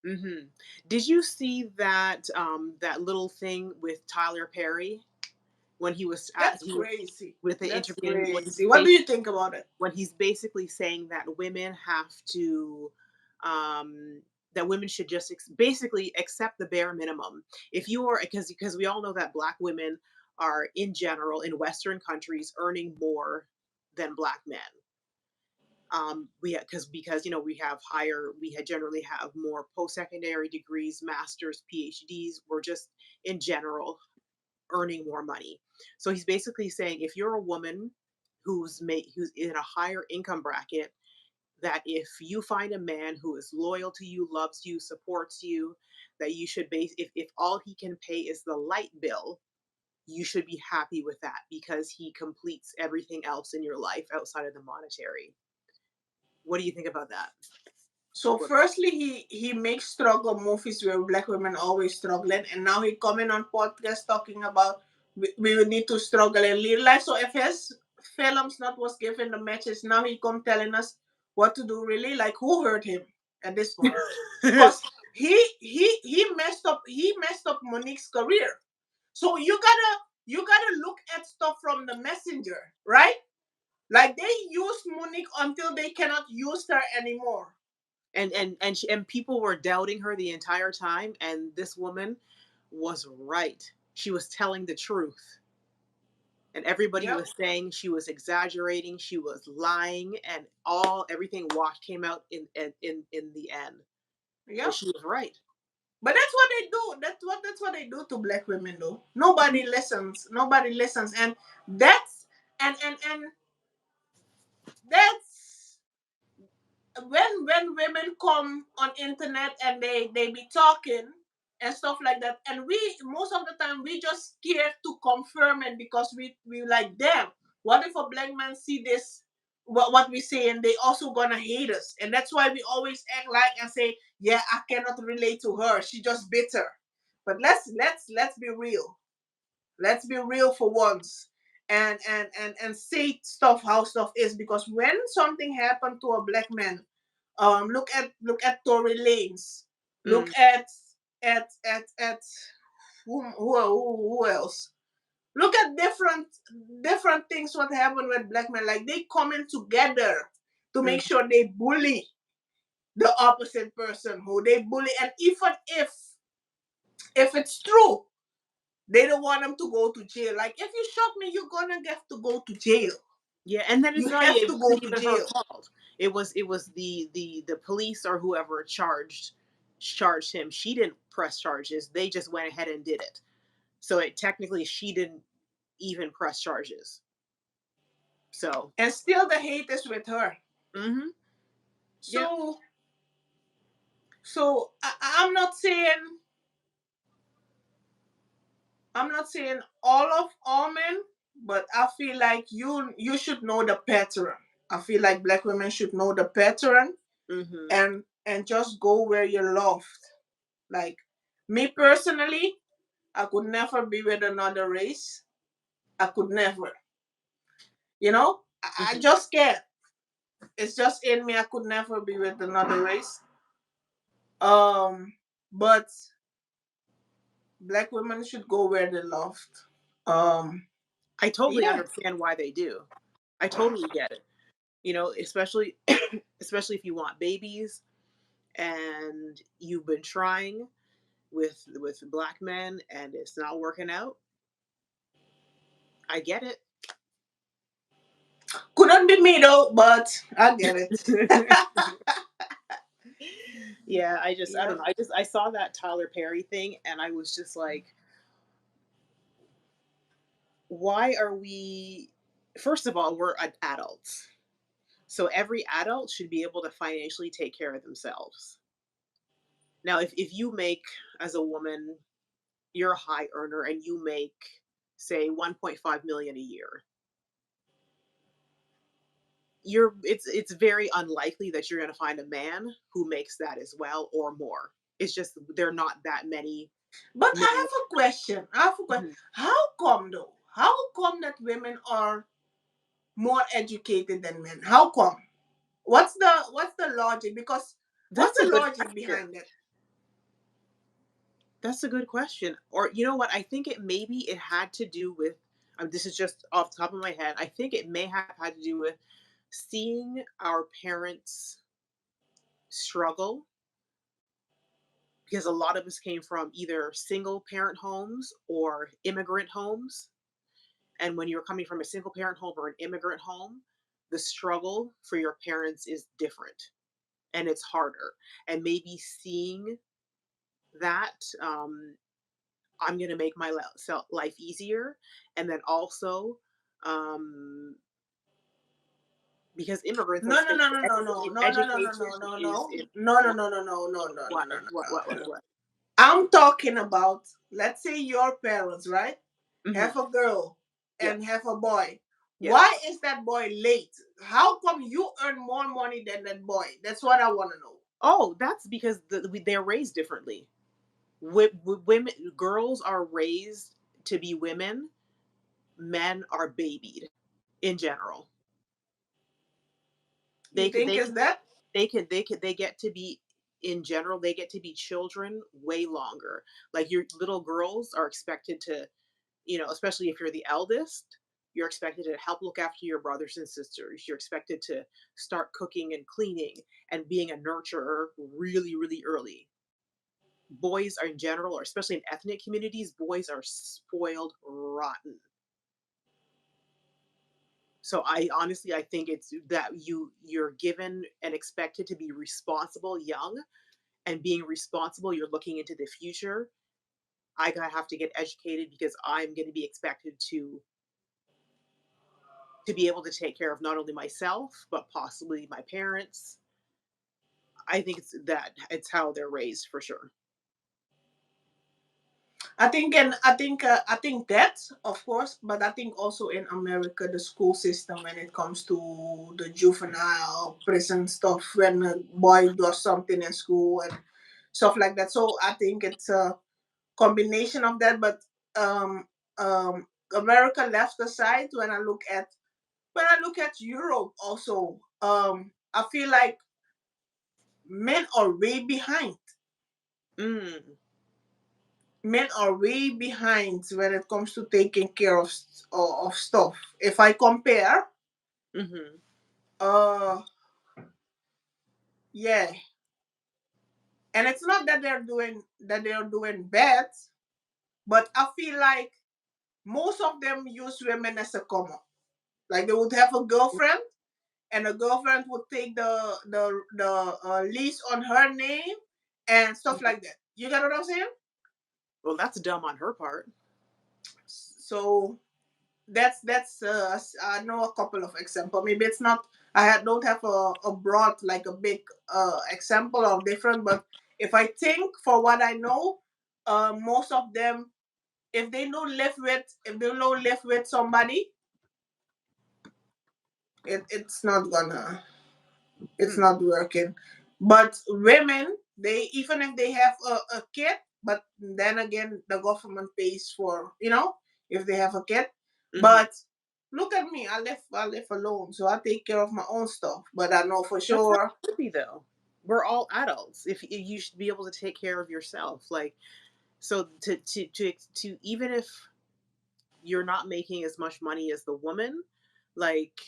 Hmm. Did you see that that little thing with Tyler Perry when That's he was crazy. with the That's interviewing crazy. What do you think about it? when he's basically saying that women have to um that women should just basically accept the bare minimum. If you are, because we all know that black women are in general in western countries earning more than black men. We because we have higher, we had generally have more post-secondary degrees, masters, PhDs. We're just in general earning more money. So he's basically saying if you're a woman who's in a higher income bracket, that if you find a man who is loyal to you, loves you, supports you, that you should if all he can pay is the light bill, you should be happy with that because he completes everything else in your life outside of the monetary. What do you think about that? So What? firstly, he makes struggle movies where black women always struggling, and now he coming on podcast talking about we will need to struggle in real life. So if his films not was given the message, now he come telling us what to do. Really, like who hurt him at this point? Because he messed up Monique's career. So you gotta look at stuff from the messenger, right? Like they use Monique until they cannot use her anymore. And people were doubting her the entire time, and this woman was right. She was telling the truth, and everybody Yep. was saying she was exaggerating, she was lying, and all everything washed came out in the end. And Yep. she was right. But that's what they do. That's what they do to black women though. Nobody listens. Nobody listens. And that's and that's when women come on internet and they be talking and stuff like that. And we most of the time we just scared to confirm it because we like them. What if a black man see this what we say and they also gonna hate us? And that's why we always act like and say, yeah, I cannot relate to her. She just bitter. But let's be real. Let's be real for once. And say stuff how stuff is, because when something happened to a black man, look at Tory Lanez. Look Mm. at who else? Look at different things what happened with black men. Like they coming together to make Mm. sure they bully the opposite person who they bully, and even if it's true, they don't want them to go to jail. Like if you shot me, you're gonna get to go to jail. Yeah, and then You have it to go wasn't to even her jail. fault. It was the police or whoever charged him. She didn't press charges. They just went ahead and did it. So it technically she didn't even press charges. So, And still the hate is with her. mhm. Yep. So I'm not saying all men, but I feel like you should know the pattern. I feel like black women should know the pattern Mhm. and just go where you're loved. Like me personally, I could never be with another race. I could never. I Mhm. just can't. It's just in me. I could never be with another race. But black women should go where they're loved. Um, I totally yeah. understand why they do. I totally get it. Especially especially if you want babies and you've been trying with black men and it's not working out. I get Couldn't be me though, but I get it. it. Yeah, I don't Yep. know. I saw that Tyler Perry thing and I was just like, why are we first of all, we're adults. So every adult should be able to financially take care of themselves. Now, if you make as a woman, you're a high earner and you make say 1.5 million a year, it's very unlikely that you're going to find a man who makes that as well or more. It's just there are not that many But I men. have a question. I have a question. Mhm. How come though? How come that women are more educated than men? How come? What's the logic? Because what's That's a the good logic question. behind it? That's a good question. Or you know what? I think maybe it had to do with, this is just off the top of my head. I think it may have had to do with seeing our parents struggle, because a lot of us came from either single parent homes or immigrant homes. And when you're coming from a single parent home or an immigrant home, the struggle for your parents is different and it's harder. And maybe seeing that, I'm going to make my life easier. And then also, um, because immigrants, No, let's no, face no, it, no, no, no, no, no, no, no, education no, no, is, no, no, no, what, no, no, no, no, no, no, what, no, no, no. what. I'm talking about, let's say your parents, right? Hmm. Have a girl Yeah. and have a boy. Yeah. Why is that boy late? How come you earn more money than that boy? That's what I want to know. Oh, that's because they're raised differently. Women, girls are raised to be women, men are babied in general. You They could think they is could that? they get to be, in general, they get to be children way longer. Like your little girls are expected to, especially if you're the eldest, you're expected to help look after your brothers and sisters. You're expected to start cooking and cleaning and being a nurturer really, really early. Boys are, in general, or especially in ethnic communities, boys are spoiled rotten. So I think it's that you're given and expected to be responsible young, and being responsible, you're looking into the future. I gotta have to get educated because I'm going to be expected to be able to take care of not only myself but possibly my parents. I think it's how they're raised for sure. I think that, of course, but I think also in America the school system when it comes to the juvenile prison stuff, when a boy does something in school and stuff like that. So I think it's a combination of that. But um America left aside, when I look at Europe also, I feel like men are way behind. Mm. Men are way behind when it comes to taking care of stuff. If I compare, Hmm. uh, yeah, and it's not that they're doing bad, but I feel like most of them use women as a common. Like they would have a girlfriend, and the girlfriend would take the lease on her name and stuff like that. You get what I'm saying? Well, that's dumb on her part. So I know a couple of example. Maybe it's not, don't have a broad, like a big example of different, but if I think for what I know, most of them, if they don't live with somebody, it's not gonna, it's Hmm. not working. But women, they, even if they have a kid, but then again the government pays for, if they have a kid. Hmm. But look at me, I live alone, so I take care of my own stuff. But I know for That's how sure. it should be, though. We're all adults. If you should be able to take care of yourself, like, so to even if you're not making as much money as the woman, like,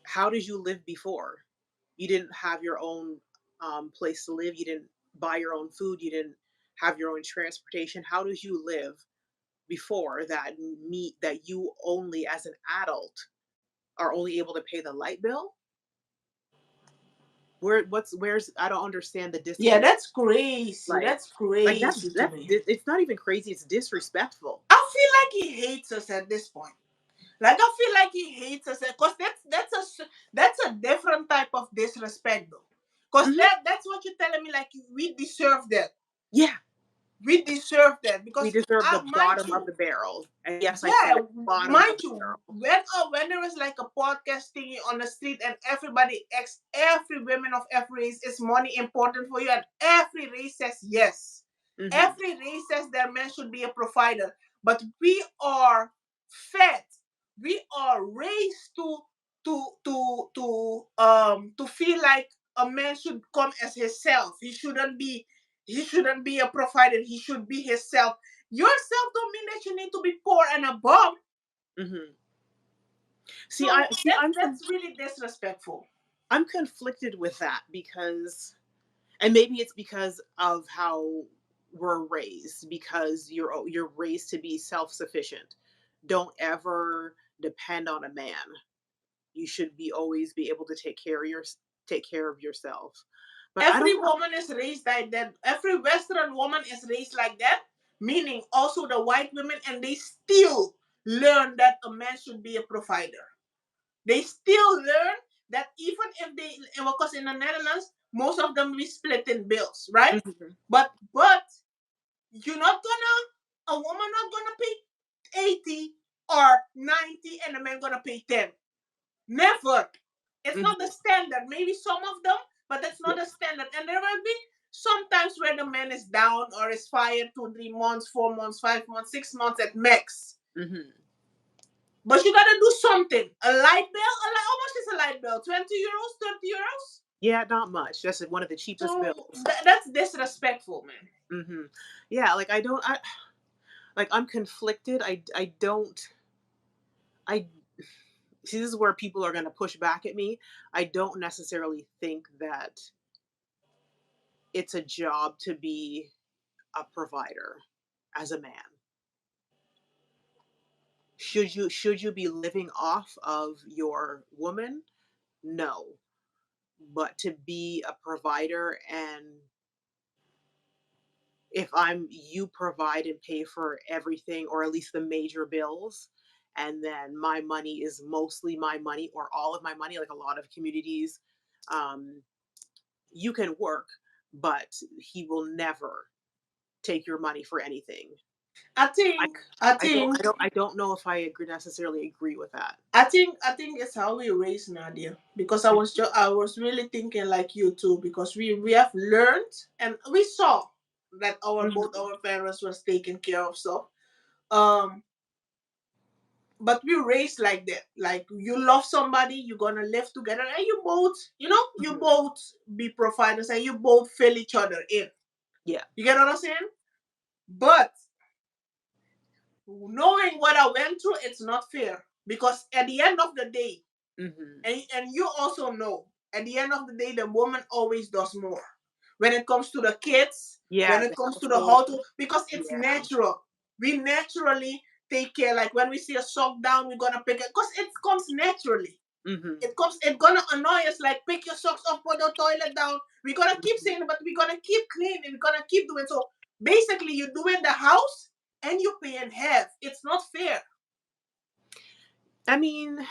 how did you live before? You didn't have your own place to live. You didn't buy your own food. You didn't have your own transportation. How did you live before that you only, as an adult, are only able to pay the light bill? Where's I don't understand the Yeah, disconnect. that's crazy. Like That's like crazy to me. it's not even crazy. It's disrespectful. I feel like he hates us at this point. Like I feel like he hates us because that's a different type of disrespect though. Because Hmm. that's what you're telling me. Like we deserve that. Yeah, We deserve that we because, deserve the mind bottom of you, the barrel. And yes, I said yeah, it, bottom of mind the you, barrel. when there is like a podcast thingy on the street and everybody asks every woman of every race, is money important for you, and every race says yes. Hmm. Every race says that man should be a provider, but we are fed, we are raised to feel like a man should come as himself. He shouldn't be. he shouldn't be a provider. He should be himself. Yourself don't mean that you need to be poor and a bum. Hmm. See, So I'm that's really disrespectful. I'm conflicted with that because, and maybe it's because of how we're raised, because you're raised to be self-sufficient. Don't ever depend on a man. You should be always be able to take care of yourself. But I Every don't know. woman is raised like that. Every Western woman is raised like that, meaning also the white women, and they still learn that a man should be a provider. They still learn that even if they, because in the Netherlands, most of them we split in bills, right? Mhm. But you're not gonna, a woman not gonna pay 80 or 90 and a man gonna pay 10. Never. It's not the Mhm. standard. Maybe some of them, but that's not Yeah. the standard. And there will be sometimes where the man is down or is fired 2, 3 months, 4 months, 5 months, 6 months at max. Mhm. But you gotta do something. A light bill? How much is a light bill? 20 euros, 30 euros? Yeah, not much. That's one of the cheapest So bills. that's disrespectful, man. Mhm. Yeah, like I'm conflicted. I don't I see, this is where people are going to push back at me. I don't necessarily think that it's a job to be a provider as a man. Should you be living off of your woman? No. But to be a provider, and if I'm you provide and pay for everything, or at least the major bills, and then my money is mostly my money or all of my money, like a lot of communities, um you can work, but he will never take your money for anything. I I think, I I don't think, I don't I don't know if I necessarily agree with that. I think it's how we raise Nadia. Because I was really thinking like you too. Because we have learned and we saw that our both Mhm. our parents was taken care of. So um, but we raised like that. Like you love somebody, you're gonna live together, and you both, you Mhm. both be providers, and you both fill each other in. Yeah. You get what I'm saying? But knowing what I went through, it's not fair. Because at the end of the day, Mhm. and you also know, at the end of the day, the woman always does more. When it comes to the kids, when Yeah, it the comes to the household. household, because it's Yeah. natural. We naturally take care. Like when we see a sock down, we're gonna pick it because it comes naturally. Mhm. It's gonna annoy us, like pick your socks up, put the toilet down. We're gonna keep Mhm. saying it, but we're gonna keep cleaning, we're gonna keep doing. So basically you're doing the house and you're paying half. It's not fair. I mean,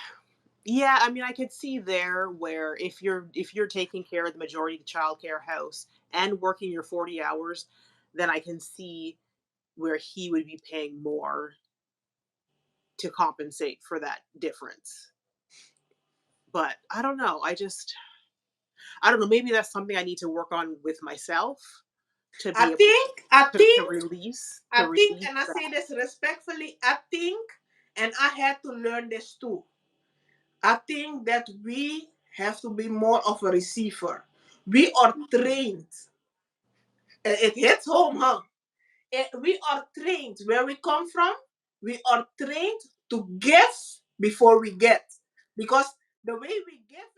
yeah, I mean, I could see there where if you're taking care of the majority of the childcare house and working your 40 hours, then I can see where he would be paying more to compensate for that difference. But I don't know. I don't know. Maybe that's something I need to work on with myself to i be able think i to think release I think, and I say that. this respectfully, I think, and I had to learn this too. I think that we have to be more of a receiver. We are trained. It hits home, huh? We are trained where we come from. We are trained to give before we get. Because the way we give